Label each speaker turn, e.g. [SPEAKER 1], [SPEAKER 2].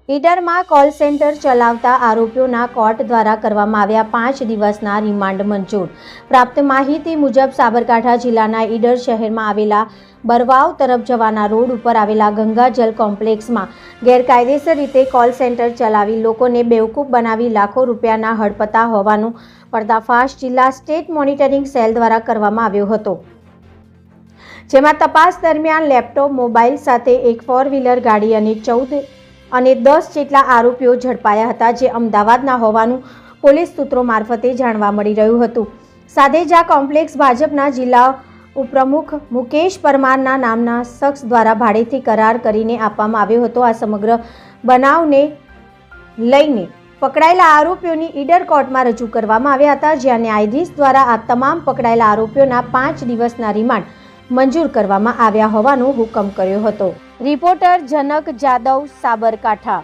[SPEAKER 1] ઈડરમાં call centre ચલાવતા આરોપીઓના court દ્વારા કરવામાં આવ્યા 5 દિવસના રિમાન્ડ મંજૂર। પ્રાપ્ત માહિતી મુજબ સાબરકાંઠા જિલ્લાના ઈડર શહેરમાં આવેલા બરવાવ તરફ જવાના રોડ ઉપર આવેલા ગંગાજલ કોમ્પ્લેક્સમાં ગેરકાયદેસર રીતે કોલ સેન્ટર ચલાવી લોકોને બેવકૂફ બનાવી લાખો રૂપિયાના હડપતા હોવાનું પર્દાફાશ જિલ્લા સ્ટેટ મોનિટરિંગ સેલ દ્વારા કરવામાં આવ્યો હતો, જેમાં તપાસ દરમિયાન લેપટોપ, મોબાઈલ સાથે એક 4-વ્હીલર ગાડી અને 10 જેટલા આરોપીઓ ઝડપાયા હતા, જે અમદાવાદના હોવાનું પોલીસ સૂત્રો મારફતે જાણવા મળી રહ્યું હતું। સાથે જ આ કોમ્પ્લેક્સ ભાજપના જિલ્લા ઉપપ્રમુખ મુકેશ પરમારના નામના શખ્સ દ્વારા ભાડેથી કરાર કરીને આપવામાં આવ્યો હતો। આ સમગ્ર બનાવને લઈને પકડાયેલા આરોપીઓની ઈડર કોર્ટમાં રજૂ કરવામાં આવ્યા હતા, જ્યાં ન્યાયાધીશ દ્વારા આ તમામ પકડાયેલા આરોપીઓના 5 દિવસના રિમાન્ડ મંજૂર કરવામાં આવ્યા હોવાનો હુકમ કર્યો હતો। રિપોર્ટર જનક જાદવ, સાબરકાંઠા।